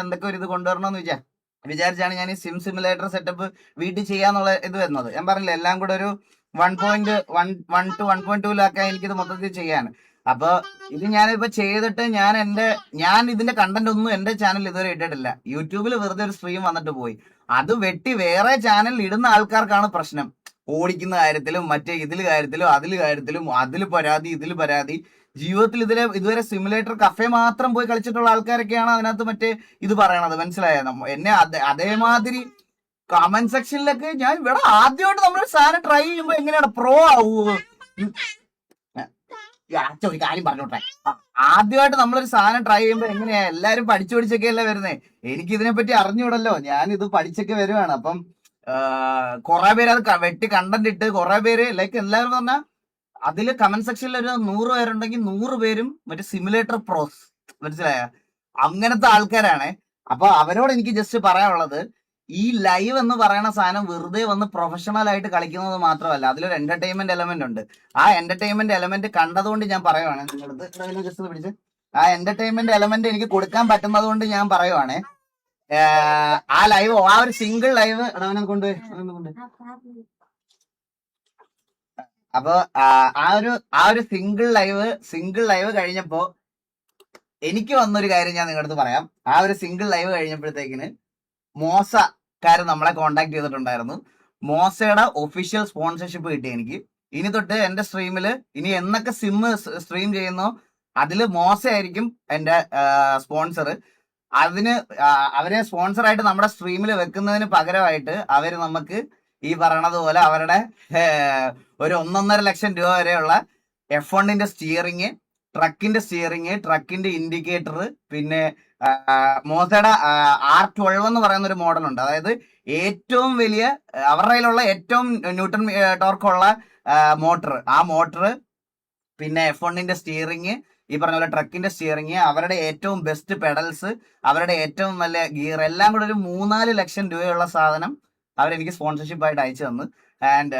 എന്തൊക്കെ ഒരു ഇത് കൊണ്ടുവരണമെന്ന് വിചാരിച്ചാണ് ഞാൻ ഈ സിമുലേറ്റർ സെറ്റപ്പ് വീട്ടിൽ ചെയ്യാന്നുള്ള ഇത് വരുന്നത്. ഞാൻ പറഞ്ഞില്ല എല്ലാം കൂടെ ഒരു 1.1 to 1.2 എനിക്കിത് മൊത്തത്തിൽ ചെയ്യാൻ. അപ്പൊ ഇത് ഞാനിപ്പോ ചെയ്തിട്ട് ഞാൻ ഇതിന്റെ കണ്ടന്റ് ഒന്നും എന്റെ ചാനൽ ഇതുവരെ ഇട്ടിട്ടില്ല. യൂട്യൂബിൽ വെറുതെ ഒരു സ്ട്രീം വന്നിട്ട് പോയി. അത് വെട്ടി വേറെ ചാനലിൽ ഇടുന്ന ആൾക്കാർക്കാണ് പ്രശ്നം. ഓടിക്കുന്ന കാര്യത്തിലും മറ്റേ കാര്യത്തിലും അതിൽ പരാതി ഇതിൽ പരാതി. ജീവിതത്തിൽ ഇതുവരെ സിമുലേറ്റർ കഫേ മാത്രം പോയി കളിച്ചിട്ടുള്ള ആൾക്കാരൊക്കെയാണ് അതിനകത്ത് മറ്റേ ഇത് പറയണത്. മനസ്സിലായ എന്നെ അതേമാതിരി കമന്റ് സെക്ഷനിലൊക്കെ ഞാൻ ഇവിടെ ആദ്യമായിട്ട് നമ്മളൊരു സാധനം ട്രൈ ചെയ്യുമ്പോ എങ്ങനെയാണ് പ്രോ ആവുക. ഒരു കാര്യം പറഞ്ഞോട്ടെ, ആദ്യമായിട്ട് നമ്മളൊരു സാധനം ട്രൈ ചെയ്യുമ്പോ എങ്ങനെയാ എല്ലാരും പഠിച്ചു പഠിച്ചൊക്കെയല്ലേ വരുന്നേ. എനിക്ക് ഇതിനെപ്പറ്റി അറിഞ്ഞൂടല്ലോ, ഞാൻ ഇത് പഠിച്ചൊക്കെ വരുവാണ്. അപ്പം കുറെ പേര് അത് വെട്ടി കണ്ടന്റ് ഇട്ട് കുറെ പേര് ലൈക്ക് എല്ലാവരും പറഞ്ഞാൽ അതില് കമന്റ് സെക്ഷനിൽ ഒരു 100 പേരുണ്ടെങ്കിൽ 100 പേരും മറ്റേ സിമുലേറ്റർ പ്രോസ്, മനസ്സിലായ അങ്ങനത്തെ ആൾക്കാരാണ്. അപ്പൊ അവരോട് എനിക്ക് ജസ്റ്റ് പറയാനുള്ളത്, ഈ ലൈവ് എന്ന് പറയുന്ന സാധനം വെറുതെ വന്ന് പ്രൊഫഷണൽ ആയിട്ട് കളിക്കുന്നത് മാത്രമല്ല, അതിലൊരു എന്റർടൈൻമെന്റ് എലമെന്റ് ഉണ്ട്. ആ എന്റർടൈൻമെന്റ് എലമെന്റ് കണ്ടതുകൊണ്ട് ഞാൻ പറയുവാണ്, നിങ്ങളത് ജസ്റ്റ് പിടിച്ച് ആ എന്റർടൈൻമെന്റ് എലമെന്റ് എനിക്ക് കൊടുക്കാൻ പറ്റുന്നത് കൊണ്ട് ഞാൻ പറയുവാണ്. ആ ലൈവ്, ആ ഒരു സിംഗിൾ ലൈവ് കൊണ്ട് അപ്പൊ ആ ഒരു സിംഗിൾ ലൈവ് കഴിഞ്ഞപ്പോ എനിക്ക് വന്നൊരു കാര്യം ഞാൻ നിങ്ങളുടെ അടുത്ത് പറയാം. ആ ഒരു സിംഗിൾ ലൈവ് കഴിഞ്ഞപ്പോഴത്തേക്കിന് മോസക്കാര് നമ്മളെ കോണ്ടാക്ട് ചെയ്തിട്ടുണ്ടായിരുന്നു. മോസയുടെ ഒഫീഷ്യൽ സ്പോൺസർഷിപ്പ് കിട്ടി എനിക്ക്. ഇനി തൊട്ട് എന്റെ സ്ട്രീമില് ഇനി എന്നൊക്കെ സ്ട്രീം ചെയ്യുന്നോ അതില് മോസ ആയിരിക്കും എന്റെ സ്പോൺസർ. അവരെ സ്പോൺസറായിട്ട് നമ്മുടെ സ്ട്രീമിൽ വെക്കുന്നതിന് പകരമായിട്ട് അവര് നമുക്ക് ഈ പറയണത് പോലെ അവരുടെ ഒരു 1.5 ലക്ഷം രൂപ വരെയുള്ള F1 സ്റ്റിയറിങ്, ട്രക്കിന്റെ ഇൻഡിക്കേറ്റർ, പിന്നെ മോസയുടെ R12 എന്ന് പറയുന്ന ഒരു മോഡലുണ്ട്. അതായത് ഏറ്റവും വലിയ അവരുടെ കയ്യിലുള്ള ഏറ്റവും ന്യൂട്ടൺ ടോർക്കുള്ള മോട്ടർ, ആ മോട്ടർ, പിന്നെ F1 സ്റ്റിയറിങ്, ഈ പറഞ്ഞ പോലെ ട്രക്കിന്റെ സ്റ്റിയറിങ്, അവരുടെ ഏറ്റവും ബെസ്റ്റ് പെഡൽസ്, അവരുടെ ഏറ്റവും നല്ല ഗിയർ, എല്ലാം കൂടെ ഒരു 3-4 ലക്ഷം രൂപയുള്ള സാധനം അവരെനിക്ക് സ്പോൺസർഷിപ്പ് ആയിട്ട് അയച്ചു തന്നു. ആൻഡ്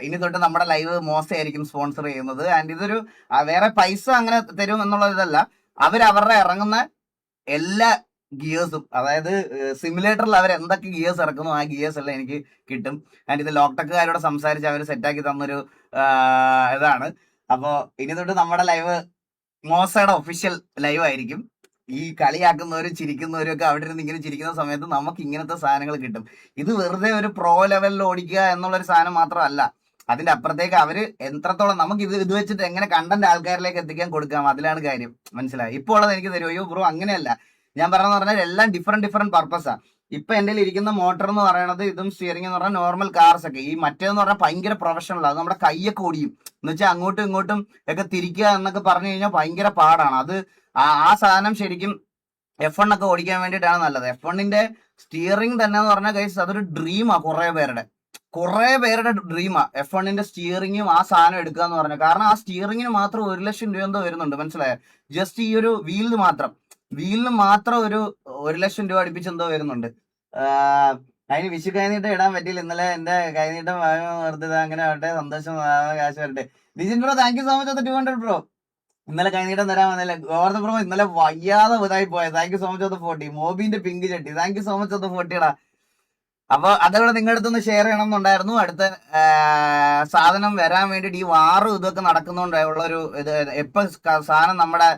ഇനി തൊട്ട് നമ്മുടെ ലൈവ് മോസ ആയിരിക്കും സ്പോൺസർ ചെയ്യുന്നത്. ആൻഡ് ഇതൊരു വേറെ പൈസ അങ്ങനെ തരും എന്നുള്ളതല്ല, അവരുടെ ഇറങ്ങുന്ന എല്ലാ ഗിയേഴ്സും, അതായത് സിമുലേറ്ററിൽ അവർ എന്തൊക്കെ ഗിയേഴ്സ് ഇറക്കുന്നു ആ ഗിയേഴ്സ് എല്ലാം എനിക്ക് കിട്ടും. ആൻഡ് ഇത് ലോക്ടെക്കുകാരോട് സംസാരിച്ച് അവർ സെറ്റാക്കി തന്നൊരു ഇതാണ്. അപ്പോ ഇനി തൊട്ട് നമ്മുടെ ലൈവ് മോസയുടെ ഒഫീഷ്യൽ ലൈവ് ആയിരിക്കും. ഈ കളിയാക്കുന്നവരും ചിരിക്കുന്നവരും ഒക്കെ അവിടെ ഇരുന്ന് ഇങ്ങനെ ചിരിക്കുന്ന സമയത്ത് നമുക്ക് ഇങ്ങനത്തെ സാധനങ്ങൾ കിട്ടും. ഇത് വെറുതെ ഒരു പ്രോ ലെവലിൽ ഓടിക്കുക എന്നുള്ളൊരു സാധനം മാത്രമല്ല, അതിന്റെ അപ്പുറത്തേക്ക് അവര് എത്രത്തോളം നമുക്ക് ഇത് വെച്ചിട്ട് എങ്ങനെ കണ്ടന്റ് ആൾക്കാരിലേക്ക് എത്തിക്കാൻ കൊടുക്കാം, അതിലാണ് കാര്യം. മനസ്സിലായി? ഇപ്പോൾ ഉള്ളത് എനിക്ക് തരുമോ? അയ്യോ ബ്രോ അങ്ങനെയല്ല, ഞാൻ പറഞ്ഞെന്ന് പറഞ്ഞാൽ എല്ലാം ഡിഫറെന്റ് പർപ്പസാ. ഇപ്പൊ എന്റെ ഇരിക്കുന്ന മോട്ടർ എന്ന് പറയുന്നത്, ഇതും സ്റ്റിയറിംഗ് എന്ന് പറഞ്ഞാൽ നോർമൽ കാർസ് ഒക്കെ. ഈ മറ്റേന്ന് പറഞ്ഞാൽ ഭയങ്കര പ്രൊഫഷണൽ, അത് നമ്മുടെ കൈയൊക്കെ ഓടിയും എന്ന് വെച്ചാൽ അങ്ങോട്ടും ഇങ്ങോട്ടും ഒക്കെ തിരിക്കുക എന്നൊക്കെ പറഞ്ഞു കഴിഞ്ഞാൽ ഭയങ്കര പാടാണ്. അത് ആ സാധനം ശരിക്കും F1 ഒക്കെ ഓടിക്കാൻ വേണ്ടിയിട്ടാണ് നല്ലത്. F1 സ്റ്റിയറിംഗ് തന്നെ എന്ന് പറഞ്ഞാൽ ഗൈസ് അതൊരു ഡ്രീമാ, കുറെ പേരുടെ ഡ്രീമാ F1 സ്റ്റിയറിംഗും ആ സാധനം എടുക്കുക എന്ന് പറഞ്ഞാൽ. കാരണം ആ സ്റ്റിയറിംഗിന് മാത്രം 1 ലക്ഷം രൂപ എന്തോ വരുന്നുണ്ട്, മനസ്സിലായോ? ജസ്റ്റ് ഈ ഒരു വീലിന് മാത്രം ഒരു 1 ലക്ഷം രൂപ അടുപ്പിച്ചെന്തോ വരുന്നുണ്ട്. അതിന് വിഷു കൈനീട്ടം ഇടാൻ പറ്റിയില്ല. ഇന്നലെ എന്റെ കൈനീട്ടം വെറുതെ അങ്ങനെ ആവട്ടെ, സന്തോഷം കാശ് വരട്ടെ. Dijin bro thank you so much അത് 200 ബ്രോ. ഇന്നലെ കൈനീട്ടം തരാൻ വന്നില്ല. ഗോവർദ്ധൻ ബ്രോ ഇന്നലെ വയ്യാതെ ഇതായി പോയത്. താങ്ക് യു സോ മച്ച് അത് 40. മോബിന്റെ പിങ്ക് ചട്ടി താങ്ക് യു സോ മച്ച് അത് 40ടാ. അപ്പൊ അതവിടെ നിങ്ങളുടെ അടുത്തൊന്ന് ഷെയർ ചെയ്യണം എന്നുണ്ടായിരുന്നു. അടുത്ത സാധനം വരാൻ വേണ്ടിയിട്ട് ഈ വാറും ഇതൊക്കെ നടക്കുന്നോണ്ടുള്ള ഒരു ഇത് എപ്പോ സാധനം നമ്മുടെ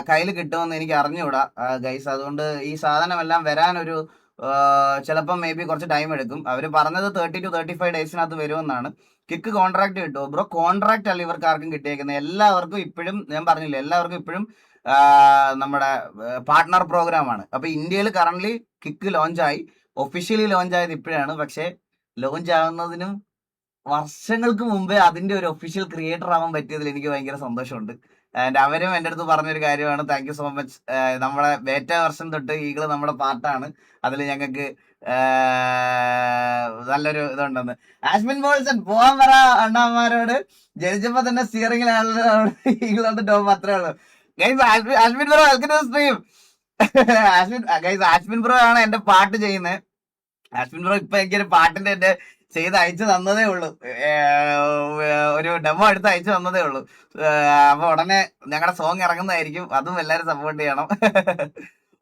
കയ്യിൽ കിട്ടുമെന്ന് എനിക്ക് അറിഞ്ഞുകൂടാ ഗൈസ്. അതുകൊണ്ട് ഈ സാധനമെല്ലാം വരാനൊരു ചിലപ്പോൾ മേ ബി കുറച്ച് ടൈം എടുക്കും. അവര് പറഞ്ഞത് 30 to 35 ഡേയ്സിനകത്ത് വരുമെന്നാണ്. കിക്ക് കോൺട്രാക്ട് കിട്ടുമോ ബ്രോ? കോൺട്രാക്ട് അല്ല ഇവർക്ക് ആർക്കും കിട്ടിയേക്കുന്നത്. എല്ലാവർക്കും ഇപ്പോഴും ഞാൻ പറഞ്ഞില്ല, എല്ലാവർക്കും ഇപ്പോഴും നമ്മുടെ പാർട്ട്ണർ പ്രോഗ്രാമാണ്. അപ്പൊ ഇന്ത്യയിൽ കറന്റ് കിക്ക് ലോഞ്ചായി, ഒഫീഷ്യലി ലോഞ്ച് ആയത് ഇപ്പോഴാണ്. പക്ഷെ ലോഞ്ച് ആവുന്നതിനും വർഷങ്ങൾക്ക് മുമ്പേ അതിന്റെ ഒരു ഒഫീഷ്യൽ ക്രിയേറ്റർ ആവാൻ പറ്റിയതിൽ എനിക്ക് ഭയങ്കര സന്തോഷമുണ്ട്. ആൻഡ് അവരും എൻ്റെ അടുത്ത് പറഞ്ഞൊരു കാര്യമാണ്, താങ്ക് യു സോ മച്ച്. നമ്മളെ ബേറ്റ വെർഷൻ തൊട്ട് ഈഗിള് നമ്മുടെ പാർട്ടാണ്, അതിൽ ഞങ്ങൾക്ക് നല്ലൊരു ഇതുണ്ടെന്ന്. ആഷ്മിൻ ബോൾസൺ പോവാൻ പറ അണ്ണാമാരോട്, ജനിച്ചപ്പോ തന്നെ സ്റ്റിയറിംഗിലാണ് ഈഗിളുണ്ട് ടോപ്പ്, അത്രേ ഉള്ളൂ guys. Ashmin bro welcome to stream. Ashmin bro ആണ് എന്റെ പാട്ട് ചെയ്യുന്നത്. ആഷ്മിൻ ബ്രോ ഇപ്പൊ എനിക്കൊരു പാട്ടിന്റെ എന്റെ ചെയ്ത് അയച്ചു തന്നതേ ഉള്ളൂ, ഒരു ഡെമോ എടുത്ത് അയച്ചു തന്നതേ ഉള്ളൂ. അപ്പൊ ഉടനെ ഞങ്ങളുടെ സോങ് ഇറങ്ങുന്നതായിരിക്കും, അതും എല്ലാരും സപ്പോർട്ട് ചെയ്യണം.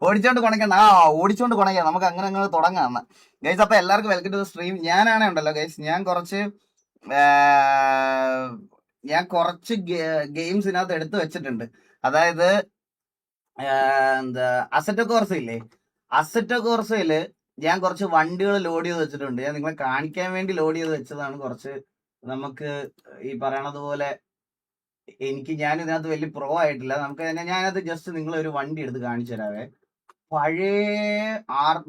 ഓടിച്ചോണ്ട് കൊണയ്ക്കണ്ട. ആ, ഓടിച്ചോണ്ട് കൊണയ്ക്കാം. നമുക്ക് അങ്ങനെ അങ്ങനെ തുടങ്ങാം എന്നാ. ഗൈസ്, അപ്പൊ എല്ലാവർക്കും വെൽക്കം ടു ദ സ്ട്രീം. ഞാനാണേ ഉണ്ടല്ലോ ഗൈസ്, ഞാൻ കുറച്ച് ഗെയിംസ് ഇതിനകത്ത് എടുത്തു വെച്ചിട്ടുണ്ട്. അതായത് എന്താ അസറ്റോ കോർസ ഇല്ലേ, അസറ്റോ കോർസയില് ഞാൻ കുറച്ച് വണ്ടികൾ ലോഡ് ചെയ്ത് വെച്ചിട്ടുണ്ട്. ഞാൻ നിങ്ങളെ കാണിക്കാൻ വേണ്ടി ലോഡ് ചെയ്ത് വെച്ചതാണ്. കുറച്ച് നമുക്ക് ഈ പറയണത് പോലെ ഞാൻ ഇതിനകത്ത് വലിയ പ്രോ ആയിട്ടില്ല. ഞാനത് ജസ്റ്റ് നിങ്ങളെ ഒരു വണ്ടി എടുത്ത് കാണിച്ചു തരാവേ.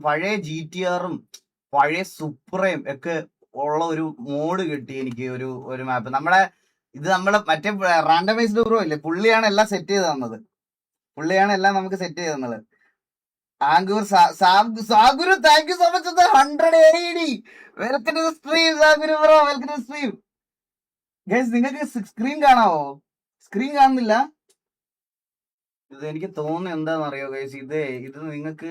പഴയ GTR-ഉം പഴയ സുപ്രയും ഒക്കെ ഉള്ള ഒരു മോഡ് കിട്ടി എനിക്ക്. ഒരു മാപ്പ് നമ്മളെ മറ്റേ റാൻഡമൈസ്ഡ് ബ്രോ ഇല്ലേ, പുള്ളിയാണ് എല്ലാം സെറ്റ് ചെയ്ത് തന്നത്. പുള്ളിയാണ് എല്ലാം നമുക്ക് സെറ്റ് ചെയ്ത് തന്നത്. ആങ്കൂർ സാഗുരു, thank you so much 100 AED. Welcome to stream സാഗുരു bro, welcome to stream. Guys, നിങ്ങൾക്ക് സ്ക്രീൻ കാണാവോ? സ്ക്രീൻ കാണുന്നില്ല? ഇത് എനിക്ക് തോന്നുന്നു എന്താണെന്ന് അറിയോ ഗൈസ്, ഇത് നിങ്ങൾക്ക്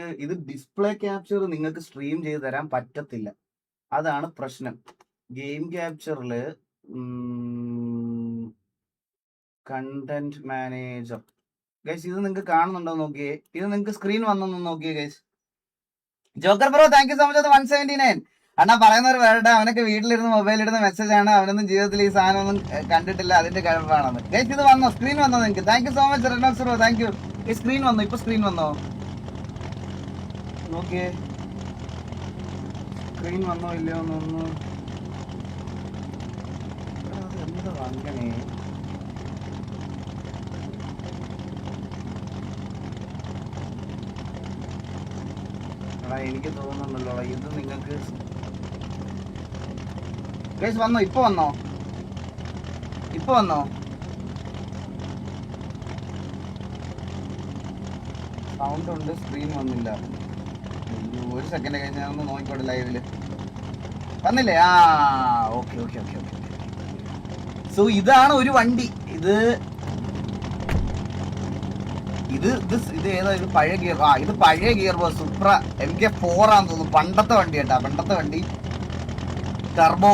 ഡിസ്പ്ലേ ക്യാപ്ചർ നിങ്ങൾക്ക് സ്ട്രീം ചെയ്ത് തരാൻ പറ്റത്തില്ല. അതാണ് പ്രശ്നം. ഗെയിം ക്യാപ്ചറില് കണ്ടന്റ് മാനേജർ ഗൈസ്, ഇത് നിങ്ങൾക്ക് കാണുന്നുണ്ടോ നോക്കിയേ. ഇത് നിങ്ങൾക്ക് സ്ക്രീൻ വന്നൊന്ന് നോക്കിയേ guys. Joker bro, thank you so much 179. അണ്ണാ പറയുന്നവർ വേണ്ട, അവനൊക്കെ വീട്ടിലിരുന്ന് മൊബൈൽ ഇടുന്ന മെസ്സേജ് ആണ്. അവനൊന്നും ജീവിതത്തിൽ ഈ സാധനം ഒന്നും കണ്ടിട്ടില്ല, അതിന്റെ കഴിവാണെന്ന്. ഗൈസ്, ഇത് വന്നോ? സ്ക്രീൻ വന്നോ നിങ്ങൾക്ക്? Thank you so much Renox bro, thank you. ഈ സ്ക്രീൻ വന്നോ? ഇപ്പൊ സ്ക്രീൻ വന്നോ? നോക്കിയേ, സ്ക്രീൻ വന്നോ ഇല്ലയോ എന്നൊന്ന്. എന്താ അങ്ങനെ? എനിക്ക് തോന്നുന്നുണ്ടല്ലോ ഇത് നിങ്ങൾക്ക് ഗൈസ് വന്നോ? ഇപ്പൊ വന്നോ? സൗണ്ട് ഉണ്ട്, സ്ക്രീൻ വന്നില്ല. ഒരു സെക്കൻഡ് കഴിഞ്ഞ് ഞാനൊന്ന് നോക്കിക്കോട്ടെ. ലൈവില് വന്നില്ലേ? ആ, ഓക്കെ. സോ ഇതാണ് ഒരു വണ്ടി. ഇത് ഏതാ? ഇത് പഴയ ഗിയർ. ഇത് പഴയ ഗിയർ ബോക്സ് സുപ്ര MK4 ആണെന്ന് തോന്നുന്നു. പണ്ടത്തെ വണ്ടി കേട്ടാ, പണ്ടത്തെ വണ്ടി ടർബോ.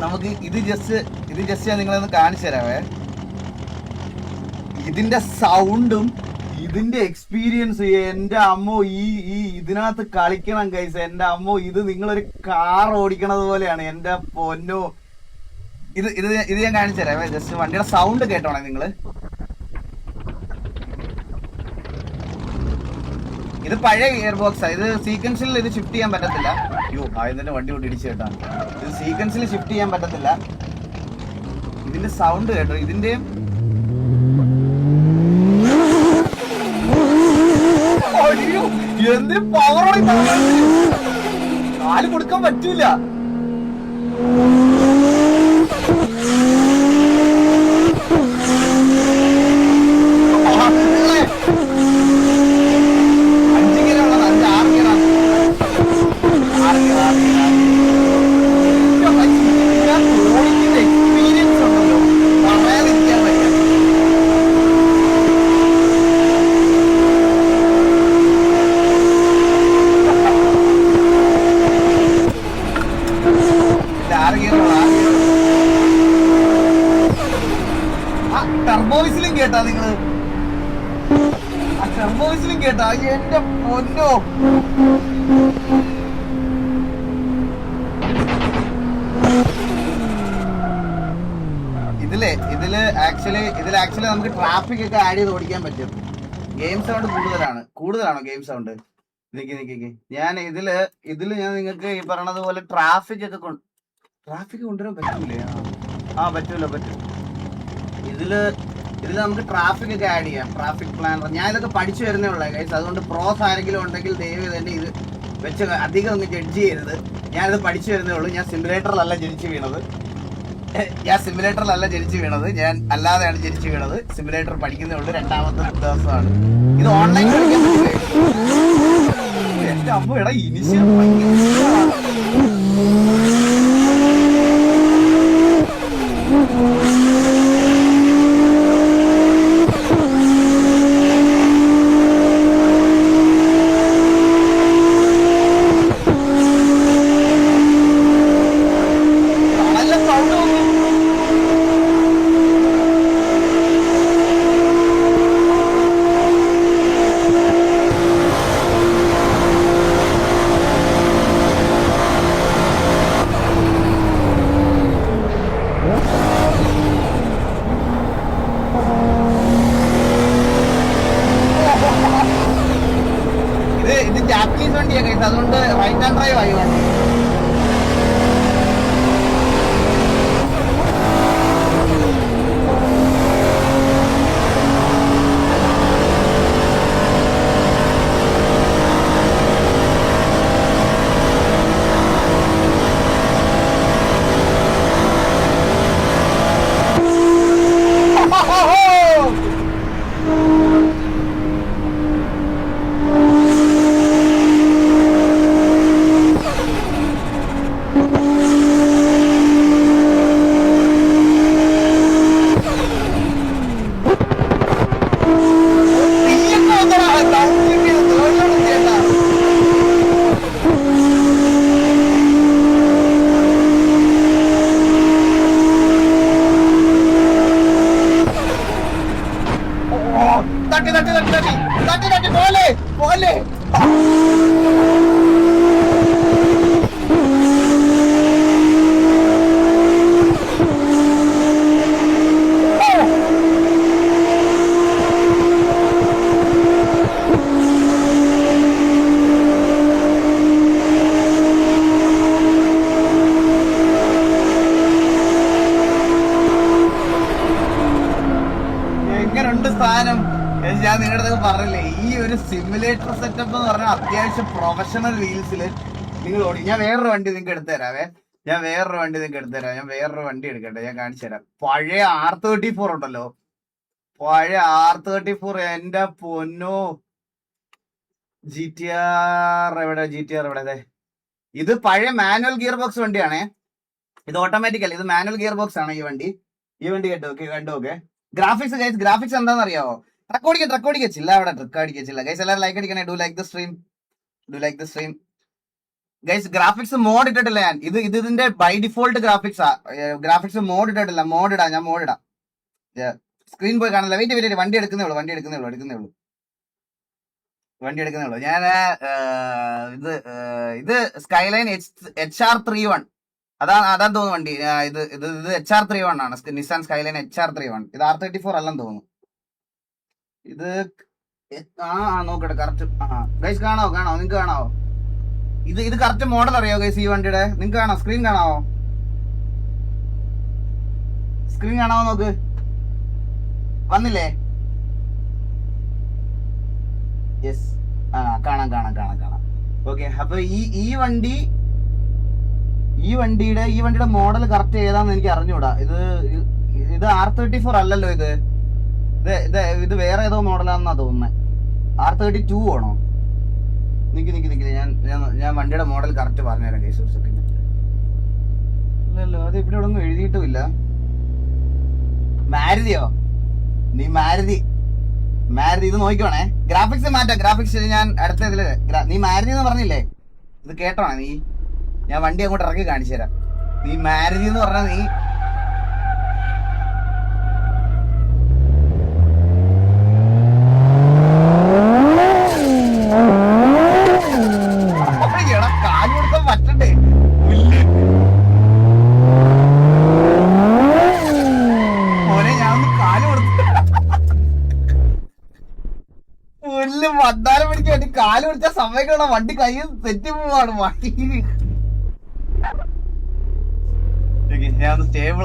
നമുക്ക് ഇത് ജസ്റ്റ് ഞാൻ നിങ്ങളെ ഒന്ന് കാണിച്ചു തരാവേ. ഇതിന്റെ സൗണ്ടും ഇതിന്റെ എക്സ്പീരിയൻസ്, എന്റെ അമ്മോ, ഇതിനകത്ത് കളിക്കണം ഗൈസ്. എന്റെ അമ്മോ, ഇത് നിങ്ങളൊരു കാർ ഓടിക്കണത് പോലെയാണ്. എന്റെ പൊന്നോ, ഇത് ഞാൻ കാണിച്ചു തരാവേ. ജസ്റ്റ് വണ്ടിയുടെ സൗണ്ട് കേട്ടോണേ നിങ്ങള്. ഇത് പഴയ ഗിയർ ബോക്സാ. ഇത് സീക്വൻസിൽ ഇത് ഷിഫ്റ്റ് ചെയ്യാൻ പറ്റത്തില്ല. അയ്യോ, ആയതിന്റെ വണ്ടി കൊണ്ട് ഇടിച്ചു കേട്ടാ. ഇത് സീക്വൻസിൽ ഷിഫ്റ്റ് ചെയ്യാൻ പറ്റത്തില്ല. ഇതിന്റെ സൗണ്ട് കേട്ടോ, ഇതിന്റെ എന്തിന് പവറാണ്. കാല് കൊടുക്കാൻ പറ്റൂല. ടർബോയിസിലും കേട്ടാ നിങ്ങള്? ടർബോയിസിലും കേട്ടാ? എന്റെ പൊന്നോ, ഇതില് ആക്ച്വലി നമുക്ക് ട്രാഫിക് ഒക്കെ ആഡ് ചെയ്ത് ഓടിക്കാൻ പറ്റും. ഗെയിം സൗണ്ട് കൂടുതലാണോ ഗെയിം സൗണ്ട്? നിക്ക് ഞാൻ ഇതില് ഞാൻ നിങ്ങൾക്ക് ഈ പറയണത് പോലെ ട്രാഫിക് കൊണ്ടുവരാൻ പറ്റൂലേ? പറ്റും. ഇതില് നമുക്ക് ട്രാഫിക് ഒക്കെ ആഡ് ചെയ്യാം. ട്രാഫിക് പ്ലാനർ ഞാൻ ഇതൊക്കെ പഠിച്ചു വരുന്നേ ഉള്ളൂ ഗൈസ്. അതുകൊണ്ട് പ്രോസ് ആരെങ്കിലും ഉണ്ടെങ്കിൽ ദയവ് തന്നെ ഇത് വെച്ച് അധികം ഒന്ന് ജഡ്ജ് ചെയ്യരുത്. ഞാനിത് പഠിച്ചു വരുന്നേ ഉള്ളൂ. ഞാൻ സിമുലേറ്ററിലല്ല ജനിച്ചു വീണത്. ഞാൻ അല്ലാതെയാണ് ജനിച്ചു വീണത്. സിമുലേറ്റർ പഠിക്കുന്നേ ഉള്ളൂ. 2ാമത്തെ ദിവസമാണ്. ഇത് ഓൺലൈൻ കളിക്കാൻ പറ്റില്ലേ? എന്റെ അമ്മ, എടാ ഇനിഷ്യൽ ജാപ്പനീസ് വണ്ടിയാണ് കേട്ടോ, അതുകൊണ്ട് റൈറ്റ് ഹാൻഡ് ഡ്രൈവ് ആയി വണ്ടി. സാധനം ഞാൻ നിങ്ങളുടെ പറഞ്ഞില്ലേ, ഈ ഒരു സിമുലേറ്റർ സെറ്റപ്പ് എന്ന് പറഞ്ഞാൽ അത്യാവശ്യം പ്രൊഫഷണൽ വീൽസിൽ നിങ്ങൾ ഓടി. ഞാൻ വേറൊരു വണ്ടി നിങ്ങൾക്ക് എടുത്തുതരാവേ, ഞാൻ വേറൊരു വണ്ടി എടുക്കട്ടെ, ഞാൻ കാണിച്ചു തരാം. പഴയ R34 ഉണ്ടല്ലോ, പഴയ R34, എന്റെ പൊന്നോ. GTR എവിടെ? ഇത് പഴയ മാനുവൽ ഗിയർ ബോക്സ് വണ്ടിയാണേ, ഇത് ഓട്ടോമാറ്റിക് അല്ല, ഇത് മാനുവൽ ഗിയർ ബോക്സ് ആണ് ഈ വണ്ടി കണ്ടോക്കെ. ഗ്രാഫിക്സ് എന്താണെന്ന് അറിയാവോ? ട്രക്ക് ഓടിക്കച്ചില്ല അവിടെ, ട്രക്ക് അടിക്കച്ചില്ല ഗൈസ്. എല്ലാവരും ലൈക്ക് അടിക്കണേ. Do like the stream guys. Graphics mode ഇട്ടിട്ടില്ല ഞാൻ, ഇതിന്റെ ബൈ ഡിഫോൾട്ട് ഗ്രാഫിക്സ് മോഡ് ഇട്ടിട്ടില്ല. ഞാൻ മോഡ് ഇടാം. സ്ക്രീൻ പോയി കാണില്ല. വെയിറ്റ് വണ്ടി എടുക്കുന്നേ ഉള്ളൂ. ഞാൻ ഇത് സ്കൈലൈൻ HR31 അതാന്ന് തോന്നുന്നു വണ്ടി. ഇത് HR31 ആണ്, നിസാൻ സ്കൈലൈൻ HR31. ഇത് R34 അല്ലെന്ന് തോന്നുന്നു. ഇത് നോക്കട്ടെ കറക്റ്റ്. ഗൈസ് കാണാവോ? നിങ്ങക്ക് കാണാവോ? ഇത് കറക്റ്റ് മോഡൽ അറിയാവോ ഗൈസ് ഈ വണ്ടിയുടെ? നിങ്ങക്ക് കാണാവോ? സ്ക്രീൻ കാണാവോ? നോക്ക്, വന്നില്ലേ? യെസ്, കാണാം. ഓക്കെ, അപ്പൊ ഈ വണ്ടിയുടെ മോഡൽ കറക്റ്റ് ഏതാന്ന് എനിക്ക് അറിഞ്ഞൂടാ. ഇത് R34 അല്ലല്ലോ. ഇത് വേറെ ഏതോ മോഡലാണെന്നാ തോന്നുന്നത്. R32 ആണോ? നിക്ക് ഞാൻ വണ്ടിയുടെ മോഡൽ കറക്റ്റ് പറഞ്ഞുതരാം കേസ്. ഒരു സെക്കൻഡ്. ഇല്ലല്ലോ, അത് ഇവിടെ ഒന്നും എഴുതിയിട്ടുമില്ല. മാരുതിയോ? നീ മാരുതി ഇത് നോക്കിക്കോണേ. ഗ്രാഫിക്സ് മാറ്റാം. ഗ്രാഫിക്സ് ഞാൻ അടുത്ത ഇതില്. നീ മാരുതി എന്ന് പറഞ്ഞില്ലേ? ഇത് കേട്ടോണേ നീ. ഞാൻ വണ്ടി അങ്ങോട്ട് ഇറക്കി കാണിച്ചു തരാം. നീ മാരുതി എന്ന് പറഞ്ഞാൽ നീ കാല് കൊടുക്കാൻ പറ്റണ്ടേ? മോനെ ഞാനൊന്ന് കാല് കൊടുത്തു. പുല്ല് വണ്ടാരം പിടിക്കാൻ വേണ്ടി കാല് പിടിച്ചാൽ സമയം വണ്ടി കയ്യിൽ തെറ്റി പോവാണ്. വണ്ടി ഞാൻ ഒന്ന് സ്റ്റേബിൾ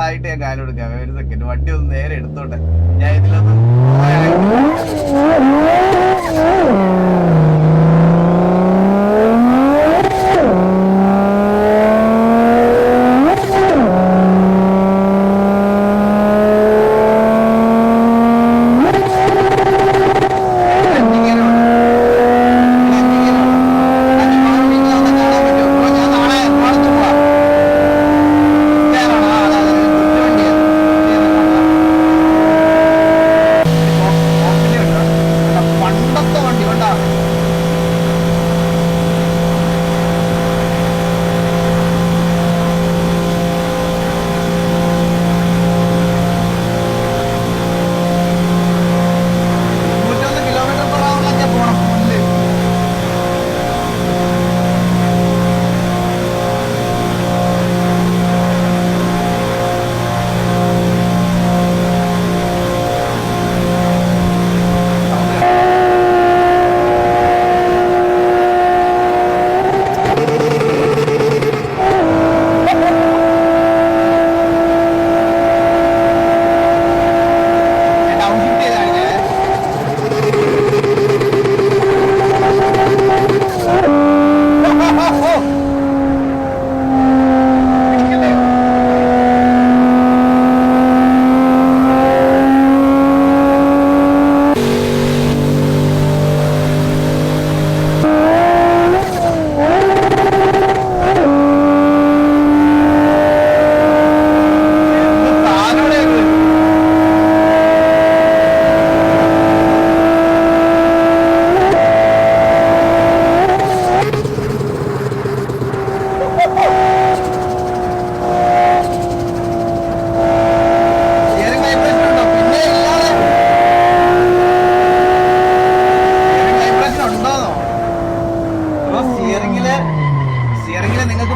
ആയിട്ട് ഞാൻ കാല് കൊടുക്കാം. ഒരു സെക്കൻഡ്, വണ്ടി ഒന്ന് നേരെ എടുത്തോട്ടെ. ഞാൻ ഇതിലൊന്ന് പണ്ടത്തെ വണ്ടി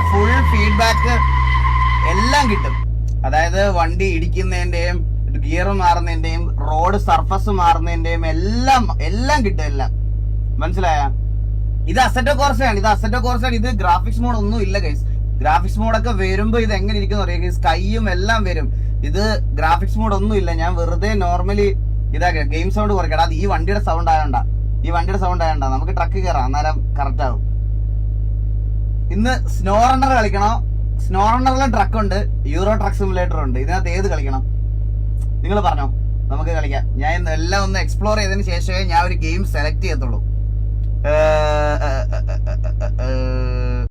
ഫുൾ ഫീഡ്ബാക്ക് എല്ലാം കിട്ടും. അതായത് വണ്ടി ഇടിക്കുന്നതിന്റെയും ഗിയർ മാറുന്നതിന്റെയും റോഡ് സർഫസ് മാറുന്നതിന്റെയും എല്ലാം കിട്ടും, എല്ലാം. മനസ്സിലായ? ഇത് അസറ്റോ കോർസയാണ്, ഇത് ഗ്രാഫിക്സ് മോഡ് ഒന്നും ഇല്ല ഗൈസ്. ഗ്രാഫിക്സ് മോഡൊക്കെ വരുമ്പോ ഇത് എങ്ങനെ ഇരിക്കും അറിയാം ഗൈസ്, കൈയും എല്ലാം വരും. ഇത് ഗ്രാഫിക്സ് മോഡ് ഒന്നും ഇല്ല. ഞാൻ വെറുതെ നോർമലി ഇതാക്കി ഗെയിം സൗണ്ട് കുറയ്ക്കടാ. അത് ഈ വണ്ടിയുടെ സൗണ്ട് ആയണ്ട നമുക്ക് ട്രക്ക് കയറാം, അന്നേരം കറക്റ്റ് ആവും. ഇന്ന് സ്നോ റണ്ണർ കളിക്കണോ? സ്നോ റണ്ണറിലും ട്രക്ക് ഉണ്ട്, യൂറോ ട്രക്ക് സിമുലേറ്റർ ഉണ്ട്. ഇതിനകത്ത് ഏത് കളിക്കണം നിങ്ങൾ പറഞ്ഞോ, നമുക്ക് കളിക്കാം. ഞാൻ എല്ലാം ഒന്ന് എക്സ്പ്ലോർ ചെയ്തതിന് ശേഷമേ ഞാൻ ഒരു ഗെയിം സെലക്ട് ചെയ്യത്തുള്ളൂ.